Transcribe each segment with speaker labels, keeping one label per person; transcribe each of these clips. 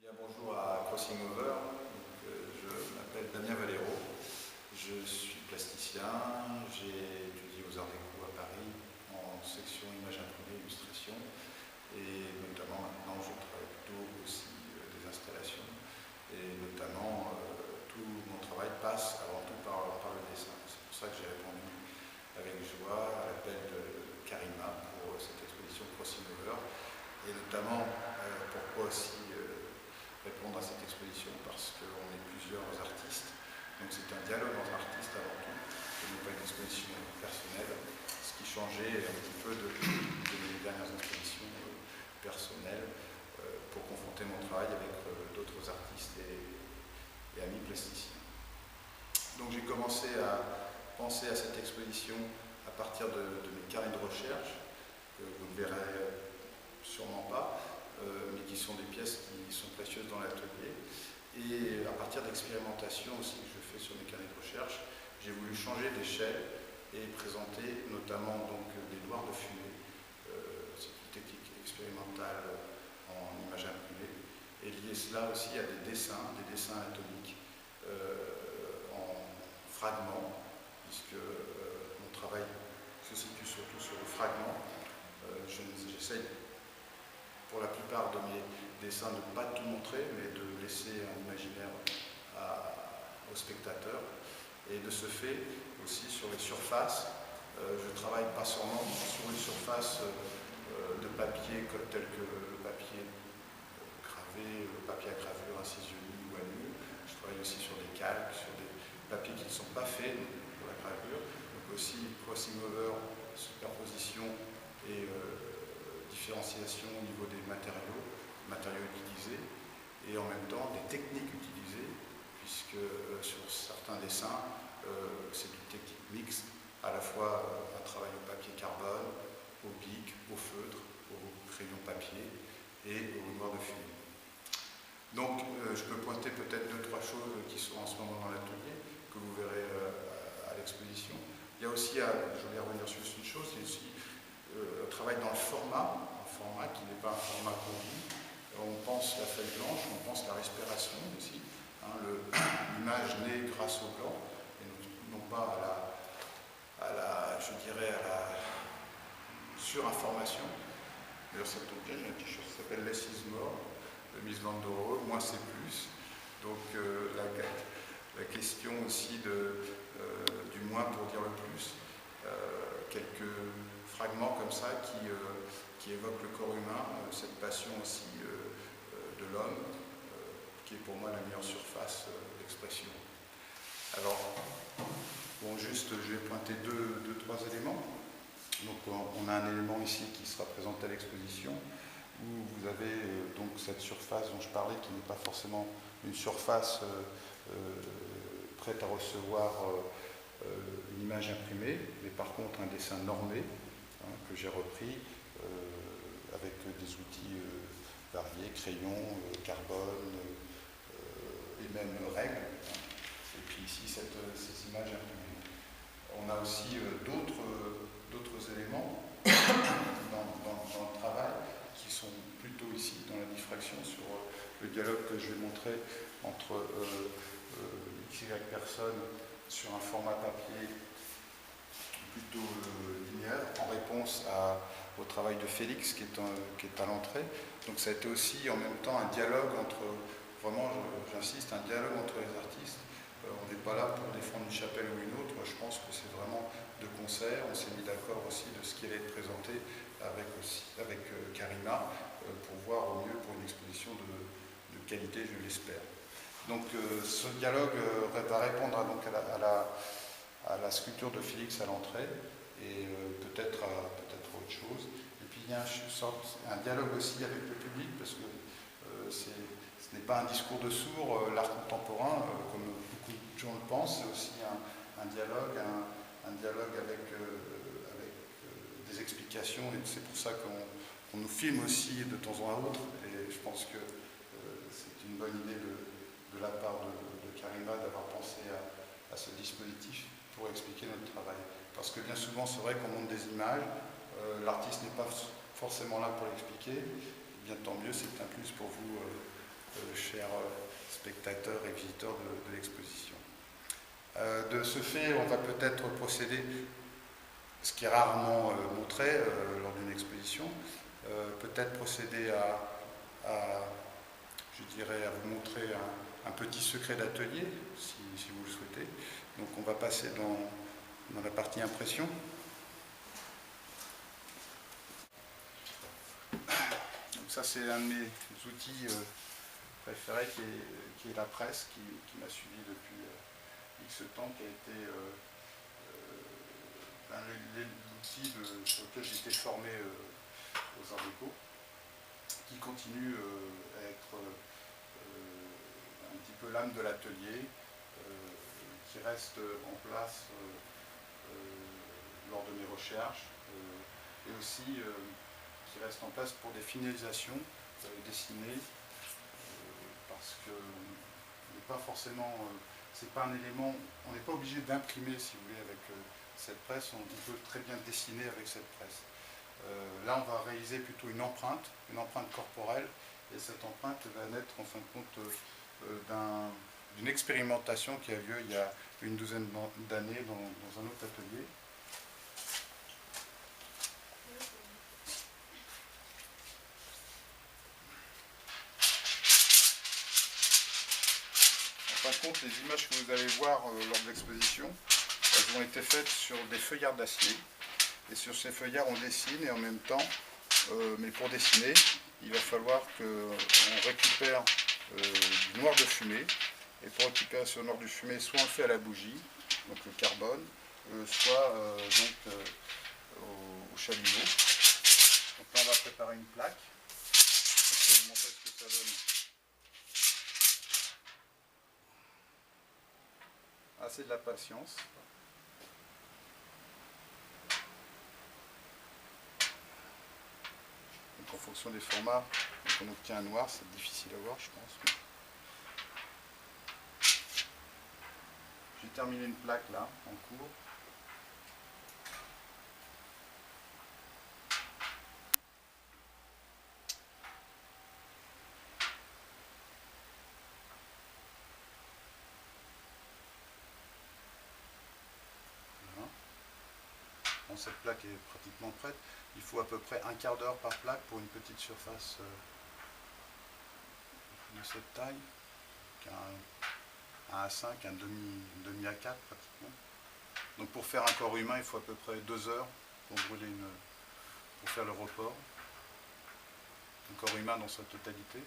Speaker 1: Bien, bonjour à Crossing Over. Je m'appelle Damien Valero, je suis plasticien, j'ai étudié aux Arts Déco à Paris en section image imprimée illustration et notamment maintenant je travaille plutôt aussi des installations et notamment tout mon travail passe avant tout par le dessin. C'est pour ça que j'ai répondu avec joie à l'appel de Karima pour cette exposition Crossing Over et notamment pourquoi aussi répondre à cette exposition parce qu'on est plusieurs artistes, donc c'est un dialogue entre artistes avant tout, ce n'est pas une exposition personnelle, ce qui changeait un petit peu de mes dernières expositions personnelles pour confronter mon travail avec d'autres artistes et amis plasticiens. Donc j'ai commencé à penser à cette exposition à partir de mes carnets de recherche, que vous ne verrez sûrement pas, mais qui sont des pièces qui sont précieuses dans l'atelier. Et à partir d'expérimentations aussi que je fais sur mes carnets de recherche, j'ai voulu changer d'échelle et présenter notamment donc, des noirs de fumée. C'est une technique expérimentale en image imprimée. Et lier cela aussi à des dessins atomiques en fragments, puisque mon travail se situe surtout sur le fragment. J'essaye pour la plupart de mes dessins de ne pas tout montrer, mais de laisser un imaginaire aux spectateurs. Et de ce fait, aussi sur les surfaces, je travaille pas seulement sur une surface de papier tel que le papier gravé, le papier à gravure incisionné ou à nu. Je travaille aussi sur des calques, sur des papiers qui ne sont pas faits pour la gravure. Donc aussi crossing over, superposition et différenciation au niveau des matériaux utilisés et en même temps des techniques utilisées puisque sur certains dessins c'est une technique mixte, à la fois un travail au papier carbone, au bic, au feutre, au crayon papier et au noir de fumée. Donc je peux pointer peut-être 2-3 choses qui sont en ce moment dans l'atelier que vous verrez à l'exposition. Il y a aussi, je voulais revenir sur une chose, c'est aussi un travail dans le format, un format qui n'est pas un format conduit. On pense la feuille blanche, on pense la respiration aussi. L'image naît grâce au blanc, et non pas à la surinformation. D'ailleurs, ça tombe bien, j'ai un t-shirt qui s'appelle Less is more, de Miss Van der Rohe, moins c'est plus. Donc la question aussi du moins pour dire le plus. Quelques fragments comme ça qui évoquent le corps humain, cette passion aussi de l'homme, qui est pour moi la meilleure surface d'expression. Alors, bon, juste, je vais pointer deux, trois éléments. Donc, on a un élément ici qui sera présenté à l'exposition, où vous avez donc cette surface dont je parlais, qui n'est pas forcément une surface prête à recevoir une image imprimée, mais par contre un dessin normé que j'ai repris avec des outils variés, crayons, carbone et même règles. Et puis ici ces images imprimées. On a aussi d'autres éléments dans le travail qui sont plutôt ici dans la diffraction sur le dialogue que je vais montrer entre X et Y personnes sur un format papier plutôt linéaire en réponse au travail de Félix qui est à l'entrée. Donc ça a été aussi en même temps un dialogue entre, vraiment j'insiste, un dialogue entre les artistes. On n'est pas là pour défendre une chapelle ou une autre, je pense que c'est vraiment de concert. On s'est mis d'accord aussi de ce qui allait être présenté avec Karima pour voir au mieux pour une exposition de qualité, je l'espère. Donc ce dialogue va répondre à la sculpture de Félix à l'entrée et peut-être autre chose. Et puis il y a un dialogue aussi avec le public parce que ce n'est pas un discours de sourd, l'art contemporain, comme beaucoup de gens le pensent, c'est aussi un dialogue avec des explications et c'est pour ça qu'on nous filme aussi de temps en autre et je pense que c'est une bonne idée de la part de Karima d'avoir pensé à ce dispositif pour expliquer notre travail. Parce que bien souvent, c'est vrai qu'on montre des images, l'artiste n'est pas forcément là pour l'expliquer, bien tant mieux, c'est un plus pour vous chers spectateurs et visiteurs de l'exposition. De ce fait, on va peut-être procéder, ce qui est rarement montré lors d'une exposition, peut-être procéder je dirais, à vous montrer un petit secret d'atelier, si vous le souhaitez. Donc on va passer dans la partie impression. Donc ça c'est un de mes outils préférés qui est la presse, qui m'a suivi depuis X temps, qui a été l'outil sur lequel j'ai été formé aux Arts Déco, qui continue à être un petit peu l'âme de l'atelier, qui reste en place lors de mes recherches, et aussi qui reste en place pour des finalisations dessinées, parce que n'est pas forcément, c'est pas un élément, on n'est pas obligé d'imprimer, si vous voulez, avec cette presse, on peut très bien dessiner avec cette presse. Là, on va réaliser plutôt une empreinte corporelle, et cette empreinte va naître en fin de compte d'une expérimentation qui a lieu il y a une douzaine d'années dans un autre atelier. En fin de compte, les images que vous allez voir lors de l'exposition, elles ont été faites sur des feuillards d'acier. Et sur ces feuillards, on dessine, et en même temps, mais pour dessiner, il va falloir qu'on récupère du noir de fumée. Et pour récupérer ce noir de fumée, soit on le fait à la bougie, donc le carbone, soit au chalumeau. Donc là, on va préparer une plaque. Donc, je vais vous montrer ce que ça donne. Ah, c'est de la patience. Donc, en fonction des formats, on obtient un noir, c'est difficile à voir, je pense. J'ai terminé une plaque là, en cours. Voilà. Bon, cette plaque est pratiquement prête. Il faut à peu près un quart d'heure par plaque pour une petite surface de cette taille. Un A5, un demi A4 pratiquement. Donc pour faire un corps humain, il faut à peu près 2 heures pour brûler pour faire le report. Un corps humain dans sa totalité.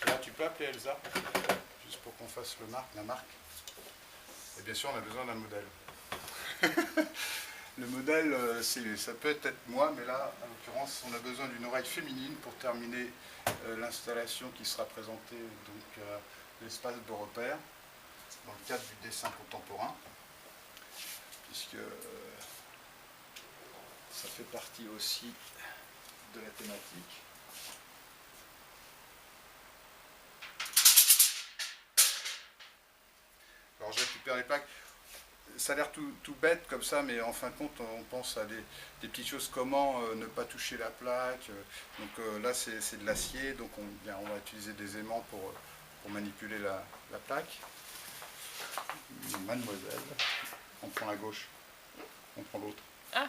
Speaker 1: Là, tu peux appeler Elsa, juste pour qu'on fasse la marque. Et bien sûr, on a besoin d'un modèle. Le modèle, ça peut être moi, mais là, en l'occurrence, on a besoin d'une oreille féminine pour terminer l'installation qui sera présentée donc l'espace Beaurepaire, dans le cadre du dessin contemporain, puisque ça fait partie aussi de la thématique. Alors je récupère les plaques. Ça a l'air tout bête comme ça, mais en fin de compte, on pense à des petites choses, comment ne pas toucher la plaque. Donc là, c'est de l'acier, donc on va utiliser des aimants pour manipuler la plaque. Mademoiselle, on prend la gauche, on prend l'autre. Ah.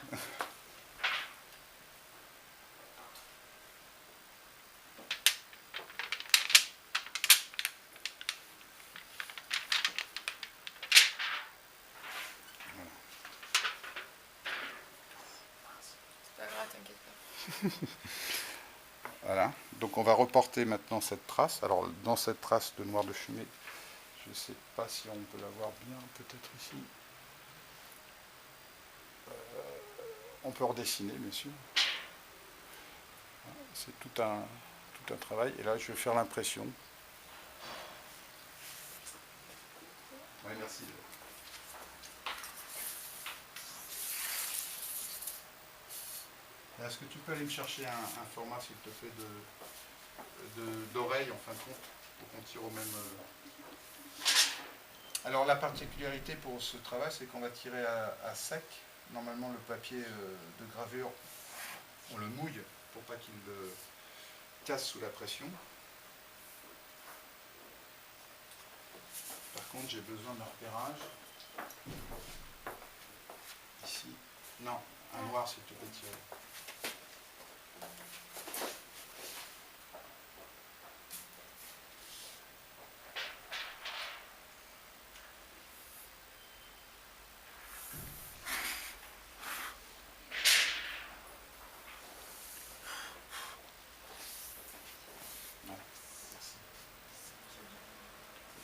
Speaker 1: Voilà, donc on va reporter maintenant cette trace. Alors dans cette trace de noir de fumée, je ne sais pas si on peut la voir bien, peut-être ici. On peut redessiner, bien sûr. C'est tout un travail. Et là, je vais faire l'impression. Oui, merci. Est-ce que tu peux aller me chercher un format, s'il te plaît, d'oreille, en fin de compte, pour qu'on tire au même... Alors, la particularité pour ce travail, c'est qu'on va tirer à sec. Normalement, le papier de gravure, on le mouille
Speaker 2: pour pas qu'il casse sous la pression. Par contre, j'ai besoin d'un repérage. Ici. Non, un noir s'il te plaît, Thierry.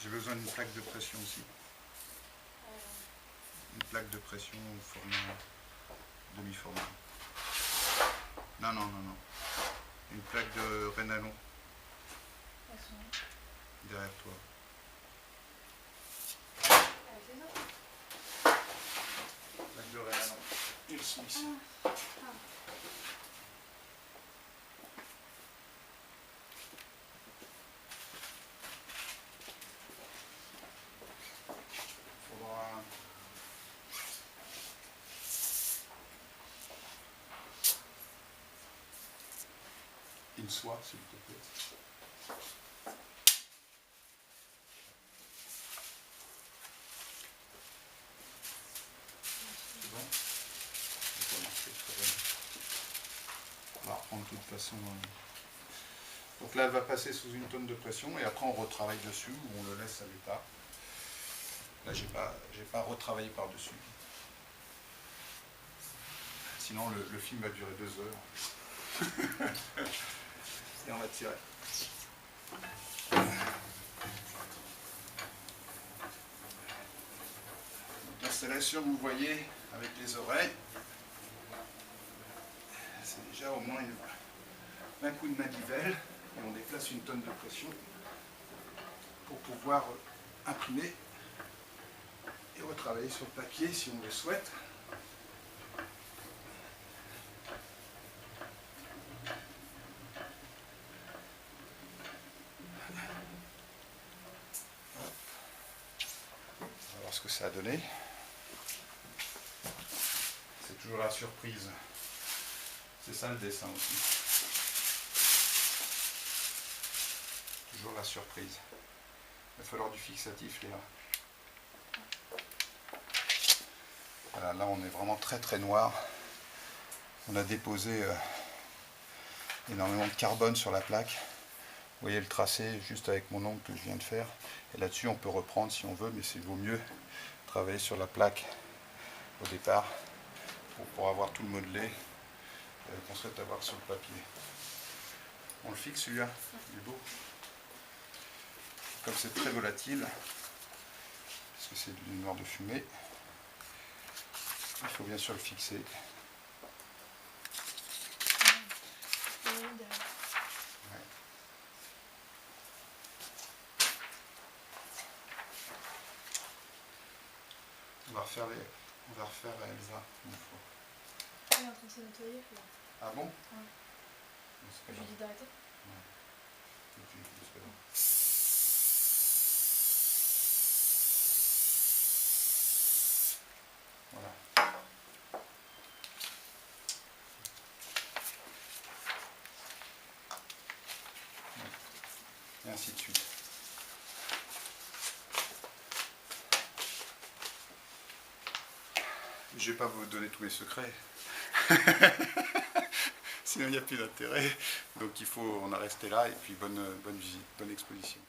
Speaker 2: J'ai besoin d'une plaque de pression aussi. Une plaque de pression au format demi-format. Non, non, non, non. Une plaque de Rénalon. Derrière toi. Plaque de Rénalon. Ils sont ici. Une soie, s'il te plaît. C'est bon? Ça va marcher très bien. On va reprendre de toute façon. Donc là, elle va passer sous une tonne de pression et après on retravaille dessus ou on le laisse à l'état. Là, j'ai pas retravaillé par-dessus. Sinon, le film va durer 2 heures. Et on va tirer. L'installation, vous voyez, avec les oreilles, c'est déjà au moins un coup de manivelle et on déplace une tonne de pression pour pouvoir imprimer et retravailler sur le papier si on le souhaite. On va voir ce que ça a donné. C'est toujours la surprise. C'est ça le dessin aussi. Toujours la surprise. Il va falloir du fixatif, Léa. Voilà, là on est vraiment très très noir. On a déposé énormément de carbone sur la plaque. Vous voyez le tracé juste avec mon ongle que je viens de faire. Et là-dessus on peut reprendre si on veut, mais il vaut mieux travailler sur la plaque au départ pour avoir tout le modelé qu'on souhaite avoir sur le papier. On le fixe celui-là, il est beau. Comme c'est très volatile, parce que c'est du noir de fumée, il faut bien sûr le fixer. Ouais. On va refaire Elsa une fois.
Speaker 3: Il est en train de se nettoyer là.
Speaker 2: Ah bon?
Speaker 3: Ouais. Je lui dis d'arrêter.
Speaker 2: Ouais. Et puis, c'est pas grave. Voilà. Ouais. Et ainsi de suite. Je ne vais pas vous donner tous les secrets. Sinon il n'y a plus d'intérêt. Donc on a resté là et puis bonne visite, bonne exposition.